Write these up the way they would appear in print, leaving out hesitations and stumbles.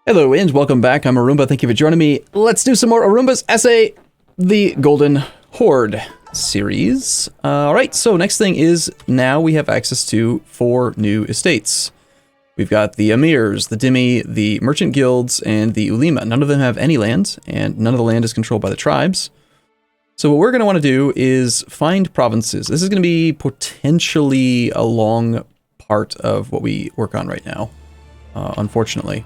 Hello and welcome back. I'm Arumba. Thank you for joining me. Let's do some more Arumba's Assay, the Golden Horde series. Alright, so next thing is now we have access to 4 new estates. We've got the amirs, the dhimmi, the merchant guilds, and the ulema. None of them have any land, and none of the land is controlled by the tribes. So what we're going to want to do is find provinces. This is going to be potentially a long part of what we work on right now, unfortunately.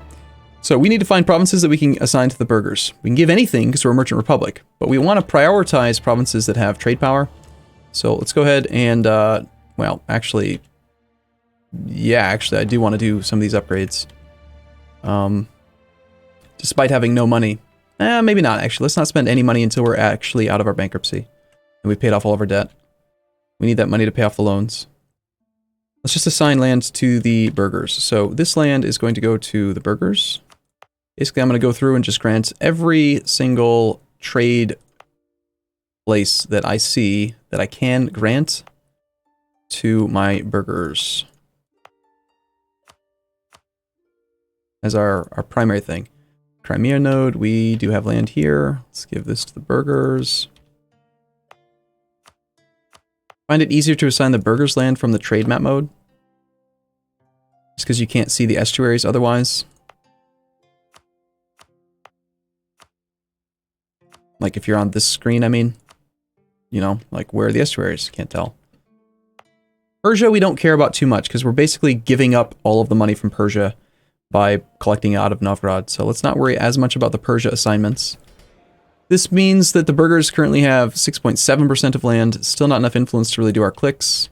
So we need to find provinces that we can assign to the burghers. We can give anything because we're a merchant republic, but we want to prioritize provinces that have trade power. So let's go ahead and, well, actually, I do want to do some of these upgrades. Despite having no money. Maybe not, actually. Let's not spend any money until we're actually out of our bankruptcy. And we've paid off all of our debt. We need that money to pay off the loans. Let's just assign land to the burghers. So this land is going to go to the burghers. Basically, I'm going to go through and just grant every single trade place that I see that I can grant to my burghers. As our primary thing. Crimea node, we do have land here. Let's give this to the burghers. Find it easier to assign the burghers land from the trade map mode. Just because you can't see the estuaries otherwise. Like if you're on this screen, I mean. You know, like where are the estuaries? Can't tell. Persia we don't care about too much because we're basically giving up all of the money from Persia by collecting out of Novgorod. So let's not worry as much about the Persia assignments. This means that the burghers currently have 6.7% of land. Still not enough influence to really do our clicks.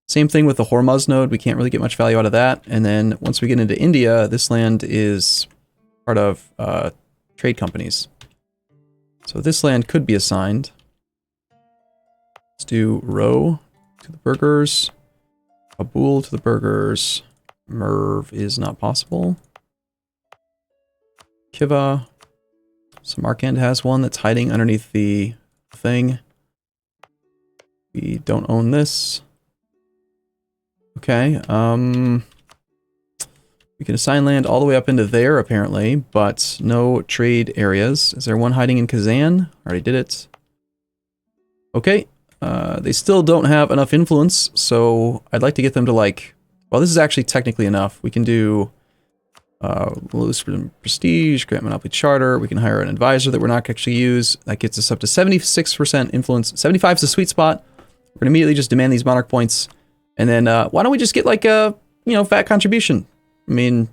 Same thing with the Hormuz node. We can't really get much value out of that. And then once we get into India, this land is part of trade companies. So this land could be assigned. Let's do Ro to the burghers. Kabul to the burghers. Merv is not possible. Khiva. Samarkand has one that's hiding underneath the thing. We don't own this. Okay, we can assign land all the way up into there, apparently, but no trade areas. Is there one hiding in Kazan? Already did it. Okay, they still don't have enough influence, so I'd like to get them to, like... Well, this is actually technically enough. We can do lose prestige, grant monopoly charter. We can hire an advisor that we're not actually use. That gets us up to 76% influence. 75 is the sweet spot. We're gonna immediately just demand these monarch points, and then why don't we just get like a fat contribution? I mean,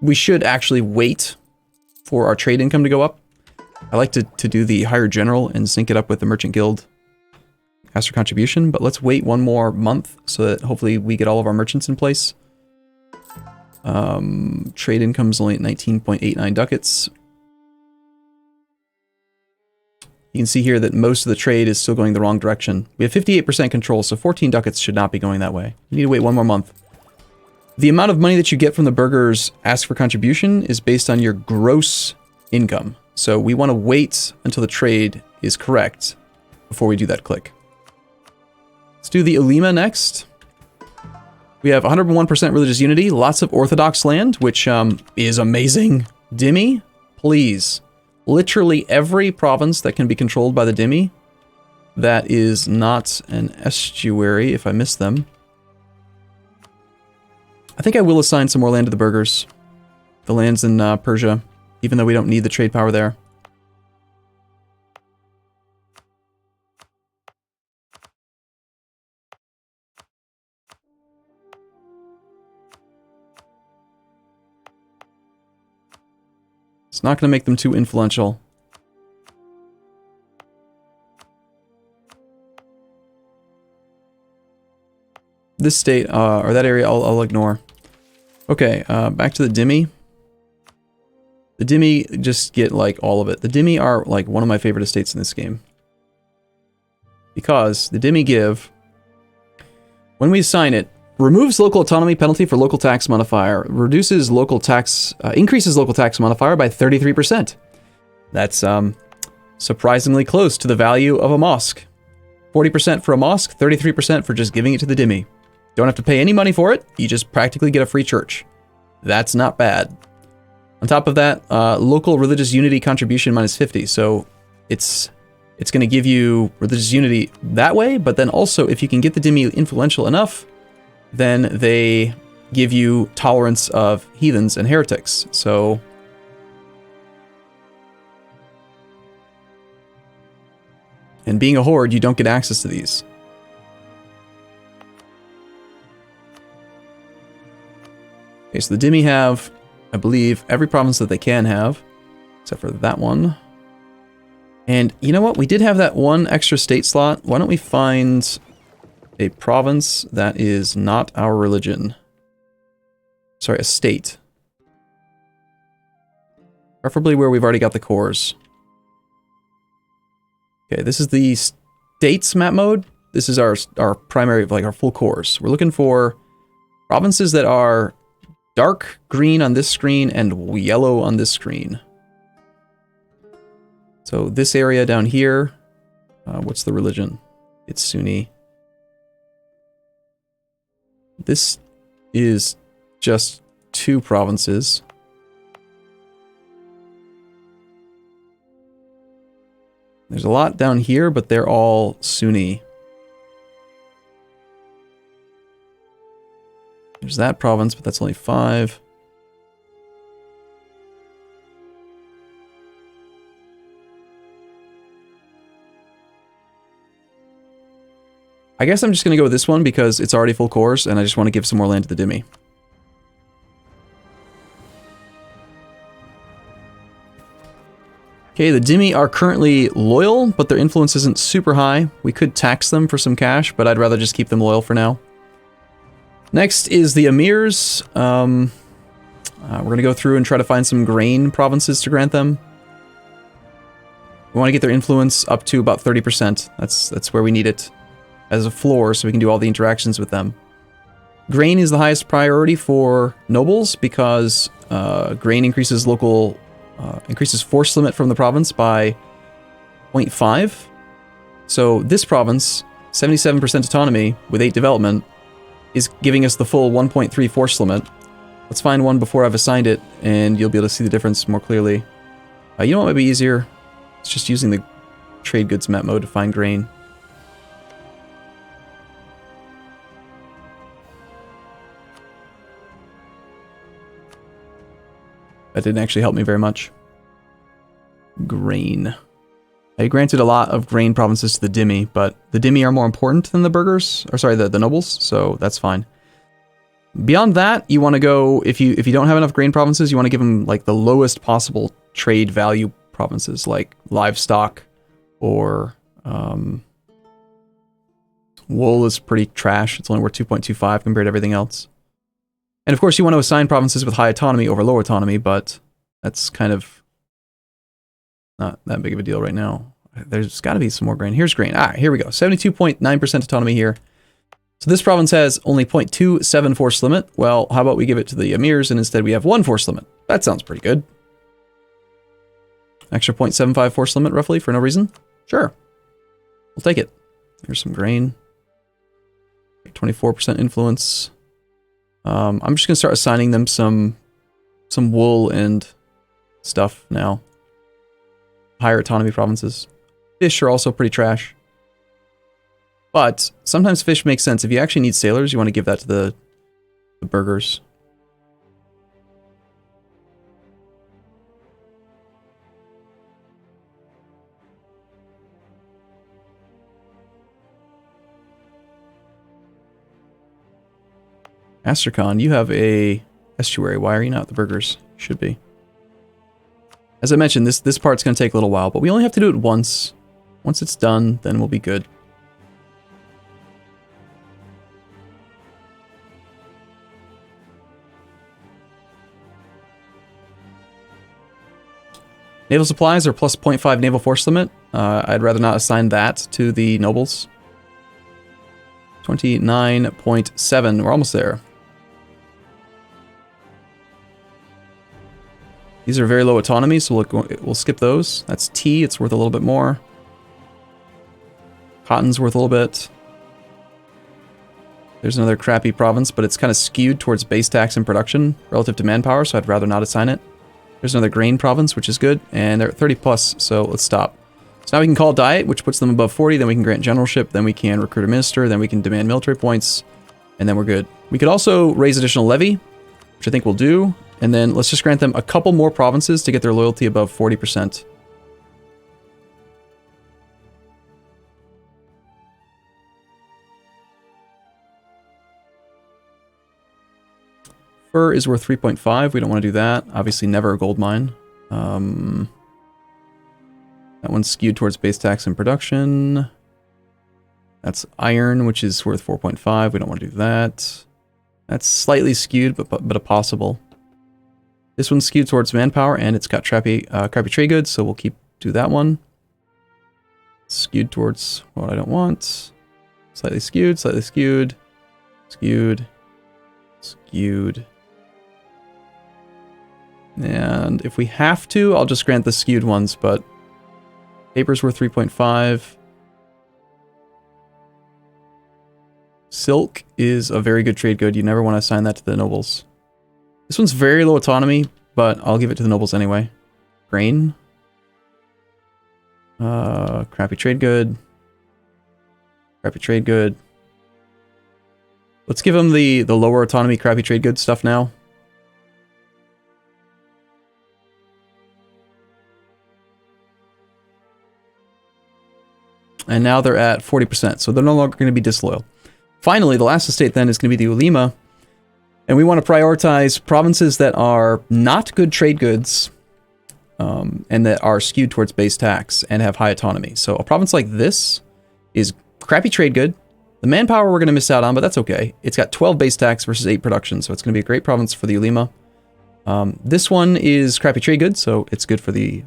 we should actually wait for our trade income to go up. I like to do the higher general and sync it up with the merchant guild. Ask for contribution, but let's wait one more month so that hopefully we get all of our merchants in place. Trade income's only at 19.89 ducats. You can see here that most of the trade is still going the wrong direction. We have 58% control, so 14 ducats should not be going that way. We need to wait one more month. The amount of money that you get from the burghers ask for contribution is based on your gross income. So we want to wait until the trade is correct before we do that click. Let's do the ulema next. We have 101% religious unity, lots of Orthodox land, which is amazing. Dhimmi, please. Literally every province that can be controlled by the dhimmi that is not an estuary, if I miss them. I think I will assign some more land to the burghers. The lands in Persia, even though we don't need the trade power there. It's not going to make them too influential. This state, or that area, I'll ignore. Okay, back to the dhimmi. The dhimmi just get, like, all of it. The dhimmi are, like, one of my favorite estates in this game. Because the dhimmi give, when we assign it, removes local autonomy penalty for local tax modifier. Reduces local tax, increases local tax modifier by 33%. That's surprisingly close to the value of a mosque. 40% for a mosque, 33% for just giving it to the dhimmi. Don't have to pay any money for it, you just practically get a free church. That's not bad. On top of that, local religious unity contribution minus 50. So it's going to give you religious unity that way, but then also if you can get the dhimmi influential enough, then they give you tolerance of heathens and heretics. So and being a horde, you don't get access to these. Okay, so the dhimmi have, I believe, every province that they can have, except for that one. And you know what? We did have that one extra state slot. Why don't we find a province that is not our religion? Sorry, a state. Preferably where we've already got the cores. Okay, this is the states map mode. This is our primary, like our full cores. We're looking for provinces that are dark green on this screen and yellow on this screen. So this area down here, what's the religion? It's Sunni. This is just 2 provinces. There's a lot down here, but they're all Sunni. There's that province, but that's only 5. I guess I'm just going to go with this one because it's already full cores, and I just want to give some more land to the dhimmi. Okay, the dhimmi are currently loyal, but their influence isn't super high. We could tax them for some cash, but I'd rather just keep them loyal for now. Next is the amirs. We're going to go through and try to find some grain provinces to grant them. We want to get their influence up to about 30%. That's where we need it as a floor so we can do all the interactions with them. Grain is the highest priority for nobles because grain increases local... increases force limit from the province by 0.5. So this province, 77% autonomy with 8 development, is giving us the full 1.3 force limit. Let's find one before I've assigned it, and you'll be able to see the difference more clearly. You know what might be easier? It's just using the trade goods map mode to find grain. That didn't actually help me very much. Grain. I granted a lot of grain provinces to the dhimmi, but the dhimmi are more important than the burghers, or sorry, the nobles, so that's fine. Beyond that, you want to go, if you don't have enough grain provinces, you want to give them like the lowest possible trade value provinces, like livestock, or wool is pretty trash. It's only worth 2.25 compared to everything else. And of course, you want to assign provinces with high autonomy over low autonomy, but that's kind of not that big of a deal right now. There's got to be some more grain. Here's grain. Ah, here we go. 72.9% autonomy here. So this province has only 0.27 force limit. Well, how about we give it to the amirs and instead we have 1 force limit? That sounds pretty good. Extra 0.75 force limit roughly for no reason? Sure. We'll take it. Here's some grain. 24% influence. I'm just going to start assigning them some wool and stuff now. Higher autonomy provinces. Fish are also pretty trash. But sometimes fish makes sense. If you actually need sailors, you want to give that to the burghers. Astercon, you have a estuary. Why are you not the burghers? Should be. As I mentioned, this part's going to take a little while, but we only have to do it once. Once it's done, then we'll be good. Naval supplies are plus 0.5 naval force limit. I'd rather not assign that to the nobles. 29.7. We're almost there. These are very low autonomy, so we'll skip those. That's tea. It's worth a little bit more. Cotton's worth a little bit. There's another crappy province, but it's kind of skewed towards base tax and production relative to manpower, so I'd rather not assign it. There's another grain province, which is good, and they're at 30 plus, so let's stop. So now we can call diet, which puts them above 40, then we can grant generalship, then we can recruit a minister, then we can demand military points, and then we're good. We could also raise additional levy, which I think we'll do, and then let's just grant them a couple more provinces to get their loyalty above 40%. Fur is worth 3.5. We don't want to do that. Obviously, never a gold mine. That one's skewed towards base tax and production. That's iron, which is worth 4.5. We don't want to do that. That's slightly skewed, but a possible. This one's skewed towards manpower, and it's got crappy trade goods, so we'll do that one. Skewed towards what I don't want. Slightly skewed, skewed. And if we have to, I'll just grant the skewed ones, but paper's worth 3.5. Silk is a very good trade good. You never want to assign that to the nobles. This one's very low autonomy, but I'll give it to the nobles anyway. Grain. Crappy trade good. Crappy trade good. Let's give them the lower autonomy crappy trade good stuff now. And now they're at 40%, so they're no longer going to be disloyal. Finally, the last estate then is going to be the Ulema. And we want to prioritize provinces that are not good trade goods and that are skewed towards base tax and have high autonomy. So a province like this is crappy trade good. The manpower we're going to miss out on, but that's okay. It's got 12 base tax versus 8 production, so it's going to be a great province for the Ulema. This one is crappy trade good, so it's good for the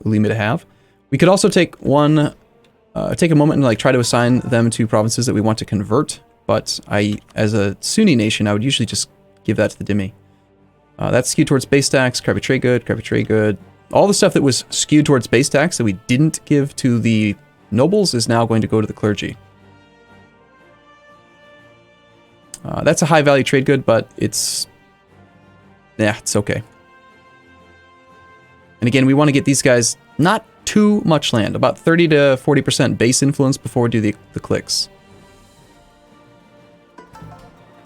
Ulema to have. We could also take a moment and like try to assign them to provinces that we want to convert, but as a Sunni nation, I would usually just give that to the dhimmi. That's skewed towards base tax, crappy trade good. All the stuff that was skewed towards base tax that we didn't give to the nobles is now going to go to the clergy. That's a high value trade good, but it's okay. And again, we want to get these guys not too much land, about 30 to 40% base influence before we do the clicks.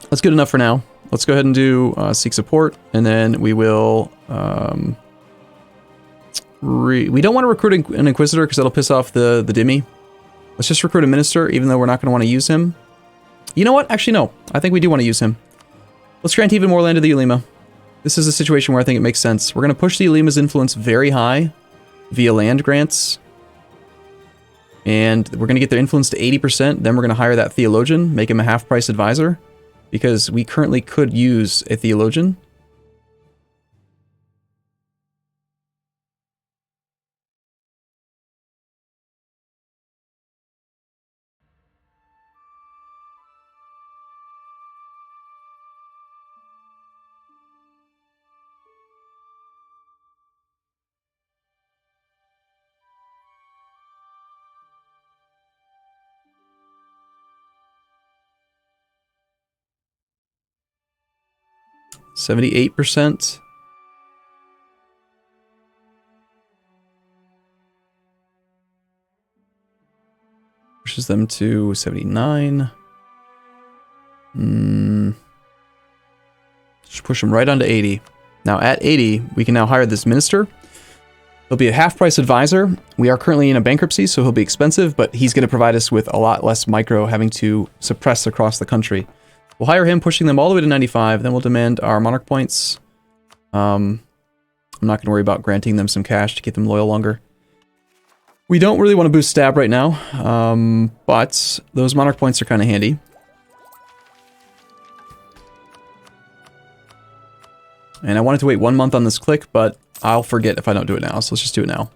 That's good enough for now. Let's go ahead and do seek support, and then we will... we don't want to recruit an Inquisitor because that'll piss off the dhimmi. Let's just recruit a Minister, even though we're not going to want to use him. You know what? Actually, no. I think we do want to use him. Let's grant even more land to the Ulema. This is a situation where I think it makes sense. We're going to push the Ulema's influence very high via land grants. And we're going to get their influence to 80%. Then we're going to hire that theologian, make him a half-price advisor, because we currently could use a theologian. %. Pushes them to 79. Just push them right onto 80. Now at 80, we can now hire this minister. He'll be a half-price advisor. We are currently in a bankruptcy, so he'll be expensive, but he's going to provide us with a lot less micro having to suppress across the country. We'll hire him, pushing them all the way to 95, then we'll demand our monarch points. I'm not going to worry about granting them some cash to keep them loyal longer. We don't really want to boost stab right now, but those monarch points are kind of handy. And I wanted to wait 1 month on this click, but I'll forget if I don't do it now, so let's just do it now.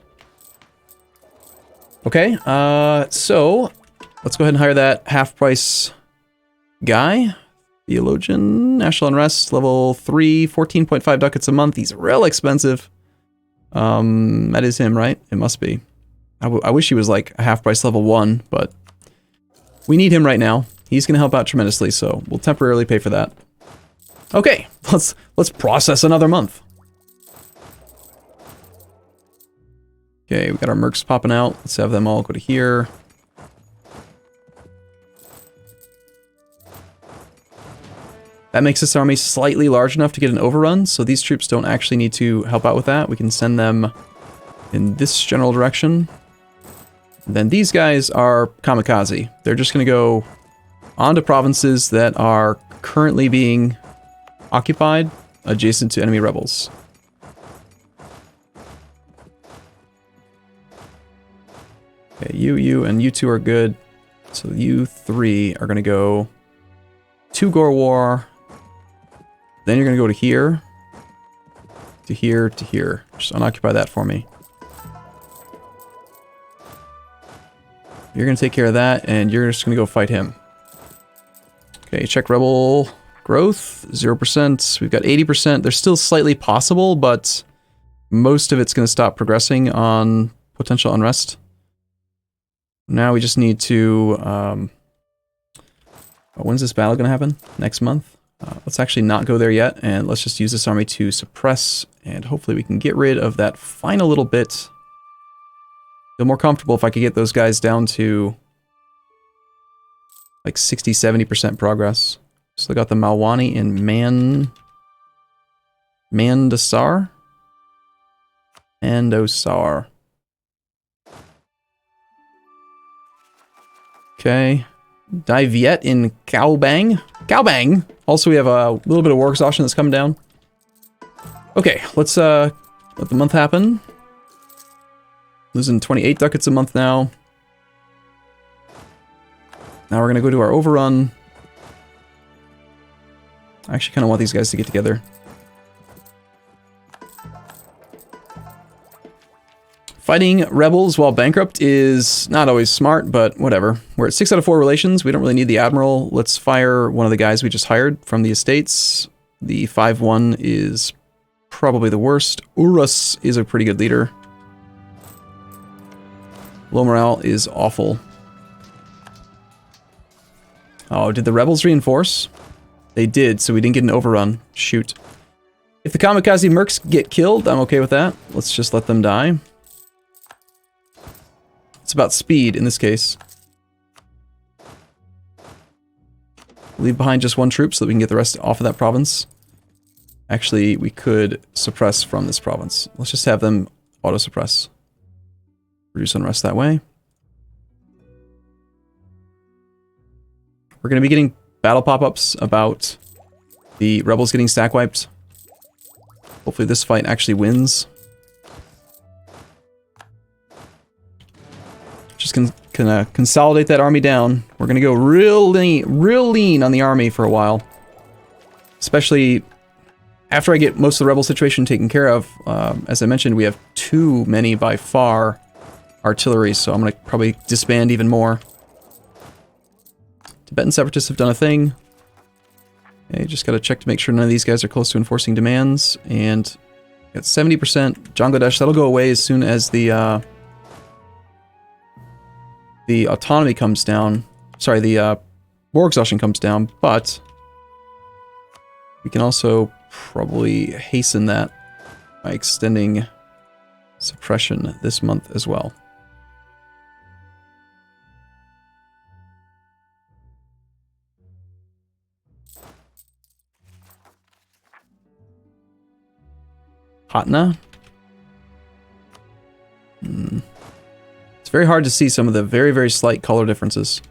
Okay, so let's go ahead and hire that half-price guy. Theologian, National Unrest, level 3, 14.5 ducats a month. He's real expensive. That is him, right? It must be. I wish he was like a half price level 1, but we need him right now. He's going to help out tremendously, so we'll temporarily pay for that. Okay, let's process another month. Okay, we got our mercs popping out. Let's have them all go to here. That makes this army slightly large enough to get an overrun, so these troops don't actually need to help out with that. We can send them in this general direction. And then these guys are kamikaze. They're just going to go onto provinces that are currently being occupied adjacent to enemy rebels. Okay, you, and you two are good. So you three are going to go to Gore War. Then you're going to go to here. To here, to here. Just unoccupy that for me. You're going to take care of that, and you're just going to go fight him. Okay, check rebel growth. 0%. We've got 80%. They're still slightly possible, but most of it's going to stop progressing on potential unrest. Now we just need to... when's this battle going to happen? Next month? Let's actually not go there yet, and let's just use this army to suppress, and hopefully we can get rid of that final little bit. Feel more comfortable if I could get those guys down to like 60-70% progress. So I got the Malwani in Mandosar? Mandosar. Okay. Diviet in Caobang. Caobang! Also, we have a little bit of war exhaustion that's coming down. Okay, let's let the month happen. Losing 28 ducats a month now. Now we're going to go to our overrun. I actually kind of want these guys to get together. Fighting rebels while bankrupt is not always smart, but whatever. We're at 6 out of 4 relations. We don't really need the admiral. Let's fire one of the guys we just hired from the estates. The 5-1 is probably the worst. Urus is a pretty good leader. Low morale is awful. Oh, did the rebels reinforce? They did, so we didn't get an overrun. Shoot. If the kamikaze mercs get killed, I'm okay with that. Let's just let them die. It's about speed in this case. Leave behind just one troop so that we can get the rest off of that province. Actually, we could suppress from this province. Let's just have them auto-suppress. Reduce unrest that way. We're going to be getting battle pop-ups about the rebels getting stack wiped. Hopefully this fight actually wins. Just gonna consolidate that army down. We're gonna go real lean on the army for a while. Especially after I get most of the rebel situation taken care of. As I mentioned, we have too many by far artillery, so I'm gonna probably disband even more. Tibetan separatists have done a thing. Okay, just gotta check to make sure none of these guys are close to enforcing demands. And got 70% Bangladesh. That'll go away as soon as the autonomy comes down. Sorry, the war exhaustion comes down, but we can also probably hasten that by extending suppression this month as well. Patna. It's very hard to see some of the very, very slight color differences.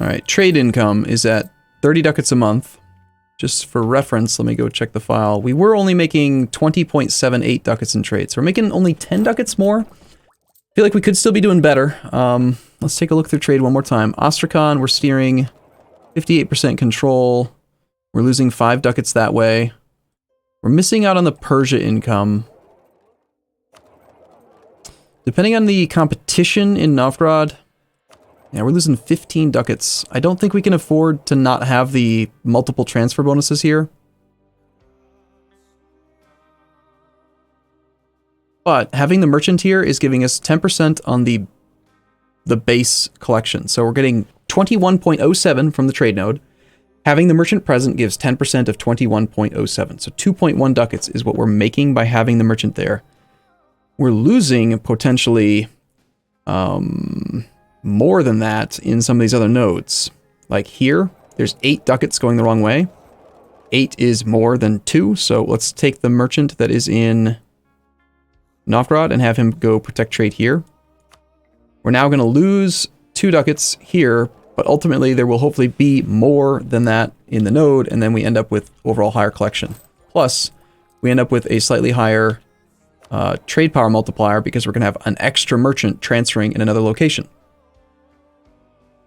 Alright, trade income is at 30 ducats a month. Just for reference, let me go check the file. We were only making 20.78 ducats in trade, so we're making only 10 ducats more. I feel like we could still be doing better. Let's take a look through trade one more time. Astrakhan, we're steering 58% control. We're losing 5 ducats that way. We're missing out on the Persia income. Depending on the competition in Novgorod, yeah, we're losing 15 ducats. I don't think we can afford to not have the multiple transfer bonuses here. But having the merchant here is giving us 10% on the base collection. So we're getting 21.07 from the trade node. Having the merchant present gives 10% of 21.07. So 2.1 ducats is what we're making by having the merchant there. We're losing potentially more than that in some of these other nodes. Like here, there's 8 ducats going the wrong way. 8 is more than 2, so let's take the merchant that is in Novgorod and have him go protect trade here. We're now going to lose 2 ducats here, but ultimately there will hopefully be more than that in the node, and then we end up with overall higher collection. Plus, we end up with a slightly higher trade power multiplier because we're going to have an extra merchant transferring in another location.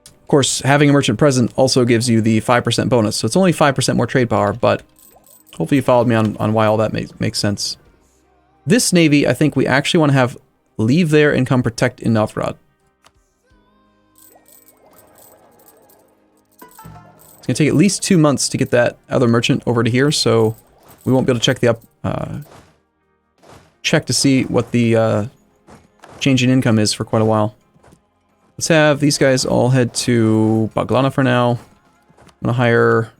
Of course, having a merchant present also gives you the 5% bonus, so it's only 5% more trade power, but hopefully you followed me on why all that makes sense. This navy, I think we actually want to have leave there and come protect in Novgorod. It's going to take at least 2 months to get that other merchant over to here, so we won't be able to check the check to see what the change in income is for quite a while. Let's have these guys all head to Baglana for now. I'm going to hire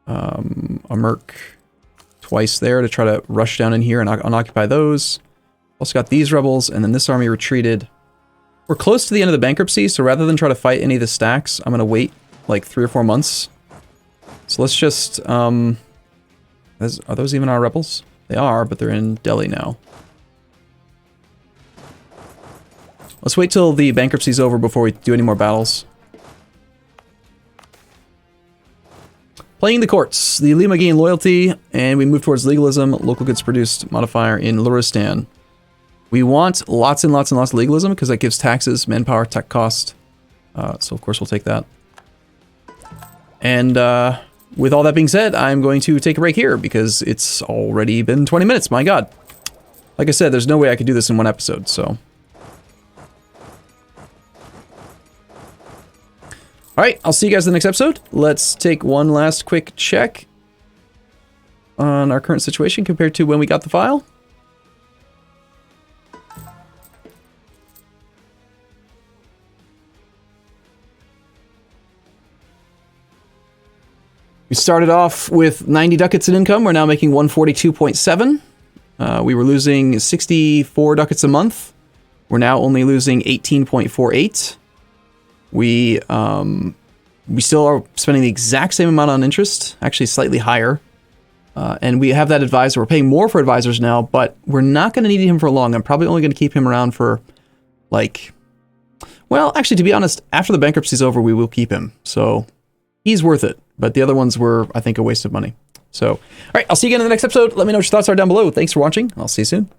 a merc twice there to try to rush down in here and unoccupy those. Also got these rebels, and then this army retreated. We're close to the end of the bankruptcy, so rather than try to fight any of the stacks, I'm going to wait like 3 or 4 months. So let's just... are those even our rebels? They are, but they're in Delhi now. Let's wait till the bankruptcy's over before we do any more battles. Playing the courts. The Lima gain loyalty, and we move towards legalism. Local goods produced modifier in Luristan. We want lots and lots and lots of legalism because that gives taxes, manpower, tech cost. So of course we'll take that. And with all that being said, I'm going to take a break here because it's already been 20 minutes. My God. Like I said, there's no way I could do this in one episode, so... Alright, I'll see you guys in the next episode. Let's take one last quick check on our current situation compared to when we got the file. We started off with 90 ducats in income. We're now making 142.7. We were losing 64 ducats a month. We're now only losing 18.48. We still are spending the exact same amount on interest, actually slightly higher. And we have that advisor. We're paying more for advisors now, but we're not going to need him for long. I'm probably only going to keep him around for, like... Well, actually, to be honest, after the bankruptcy's over, we will keep him. So, he's worth it. But the other ones were, I think, a waste of money. So, all right, I'll see you again in the next episode. Let me know what your thoughts are down below. Thanks for watching. I'll see you soon.